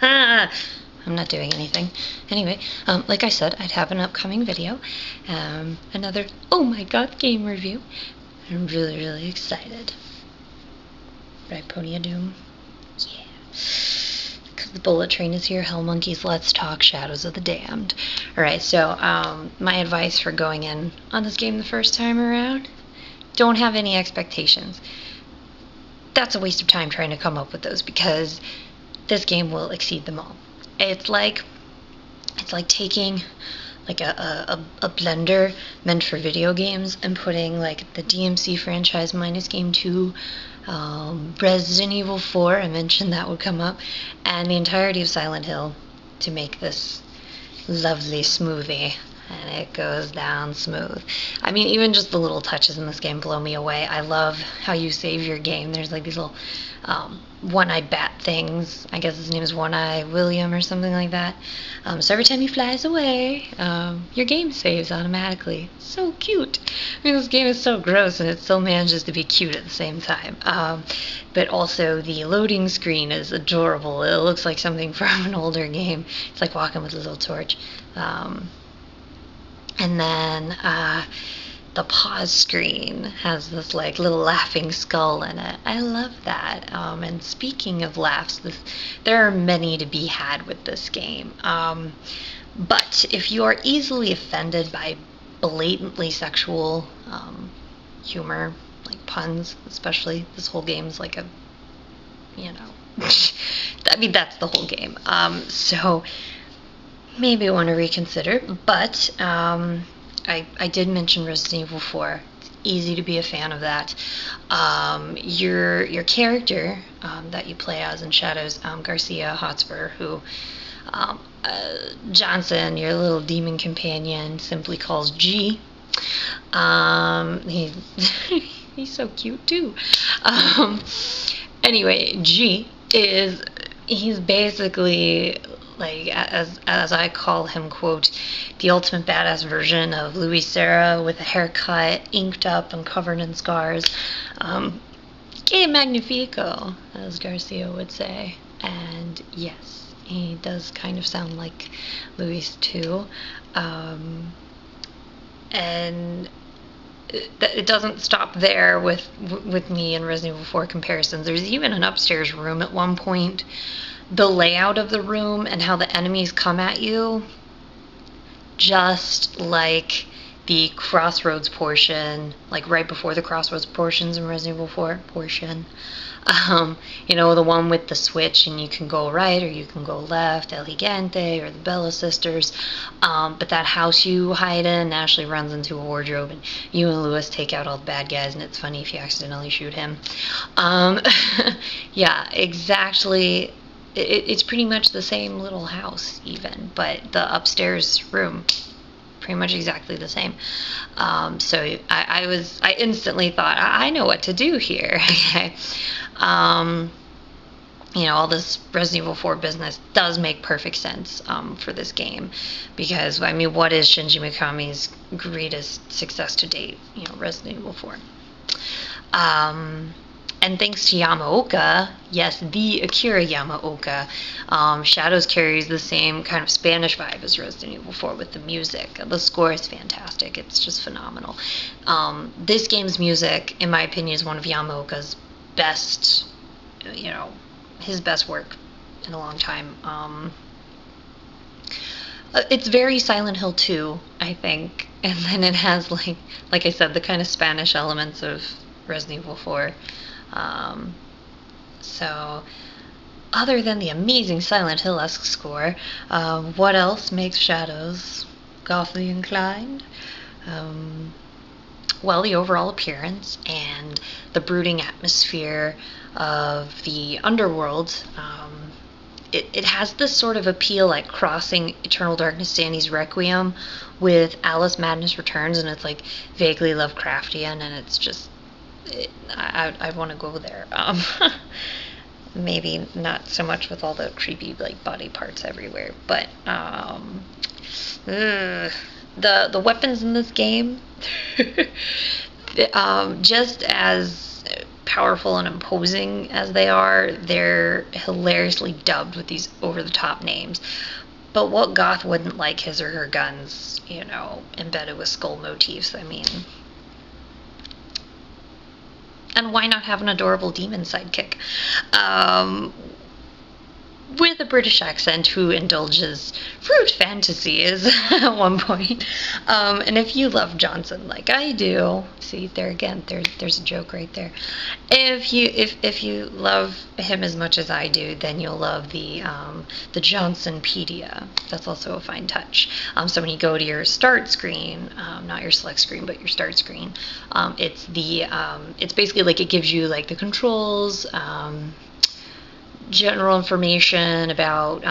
I'm not doing anything. Anyway, like I said, I'd have an upcoming video. Another Oh My God game review. I'm really, really excited. Right, Pony of Doom? Yeah. Because the bullet train is here. Hell Monkeys, let's talk Shadows of the Damned. Alright, so, my advice for going in on this game the first time around, don't have any expectations. That's a waste of time trying to come up with those, because this game will exceed them all. It's like taking like a blender meant for video games and putting like the DMC franchise minus Game 2, Resident Evil 4, I mentioned that would come up, and the entirety of Silent Hill to make this lovely smoothie. And it goes down smooth. I mean, even just the little touches in this game blow me away. I love how you save your game. There's like these little one-eyed bat things. I guess his name is One-Eye William or something like that. So every time he flies away, your game saves automatically. So cute. I mean, this game is so gross, and it still manages to be cute at the same time. But also the loading screen is adorable. It looks like something from an older game. It's like walking with a little torch. And then the pause screen has this like little laughing skull in it. I love that. And speaking of laughs, there are many to be had with this game. But if you are easily offended by blatantly sexual humor, like puns especially, this whole game's like a, I mean, that's the whole game. So maybe I want to reconsider, but I did mention Resident Evil 4. It's easy to be a fan of that. Your character that you play as in Shadows, Garcia Hotspur, who Johnson, your little demon companion, simply calls G. He's so cute too. Anyway, G he's basically, like, as I call him, quote, the ultimate badass version of Louis Serra with a haircut, inked up and covered in scars. Que magnifico, as Garcia would say. And yes, he does kind of sound like Louis too. And it doesn't stop there with me and Resident Evil 4 comparisons. There's even an upstairs room at one point. The layout of the room and how the enemies come at you, just like the crossroads portion, like right before the crossroads portions in Resident Evil 4 portion. The one with the switch and you can go right or you can go left, El Gigante or the Bella Sisters. But that house you hide in actually runs into a wardrobe, and you and Louis take out all the bad guys, and it's funny if you accidentally shoot him. Yeah, exactly. It's pretty much the same little house even, but the upstairs room, pretty much exactly the same. So I instantly thought, I know what to do here. Okay. All this Resident Evil 4 business does make perfect sense for this game, because, I mean, what is Shinji Mikami's greatest success to date? Resident Evil 4. And thanks to Yamaoka, yes, the Akira Yamaoka, Shadows carries the same kind of Spanish vibe as Resident Evil 4 with the music. The score is fantastic. It's just phenomenal. This game's music, in my opinion, is one of Yamaoka's best, his best work in a long time. It's very Silent Hill 2, I think. And then it has, like I said, the kind of Spanish elements of Resident Evil 4. So, other than the amazing Silent Hill-esque score, what else makes Shadows gothly inclined? Well, the overall appearance and the brooding atmosphere of the underworld. It has this sort of appeal, like crossing Eternal Darkness, Danny's Requiem with Alice Madness Returns, and it's like vaguely Lovecraftian, and it's just, I want to go there. Maybe not so much with all the creepy like body parts everywhere, but the weapons in this game, just as powerful and imposing as they are, they're hilariously dubbed with these over-the-top names. But what goth wouldn't like his or her guns, you know, embedded with skull motifs? I mean... And why not have an adorable demon sidekick? With a British accent who indulges fruit fantasies at one point. And if you love Johnson like I do, see there again, there's a joke right there. If you love him as much as I do, then you'll love the Johnsonpedia. That's also a fine touch. So when you go to your start screen, not your select screen, but your start screen, it's basically like it gives you like the controls. General information about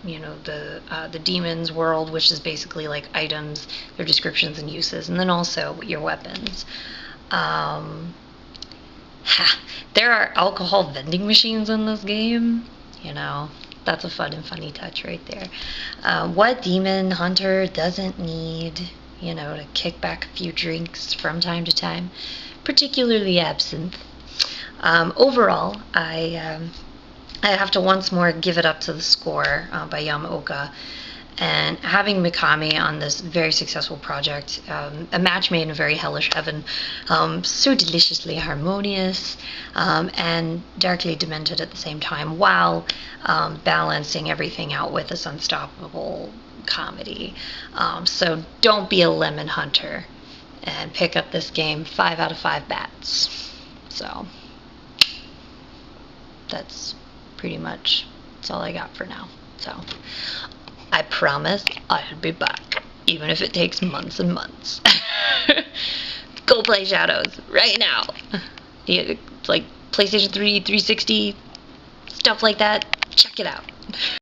you know, the demon's world, which is basically like items, their descriptions and uses, and then also your weapons. There are alcohol vending machines in this game. You know, that's a fun and funny touch right there. What demon hunter doesn't need, you know, to kick back a few drinks from time to time, particularly absinthe. Overall, I have to once more give it up to the score by Yamaoka, and having Mikami on this very successful project, a match made in a very hellish heaven, so deliciously harmonious and darkly demented at the same time, while balancing everything out with this unstoppable comedy. So don't be a lemon hunter and pick up this game. 5 out of 5 bats. So that's that's all I got for now. So I promise I'll be back, even if it takes months and months. Go play Shadows right now. Yeah, it's like PlayStation 3, 360, stuff like that. Check it out.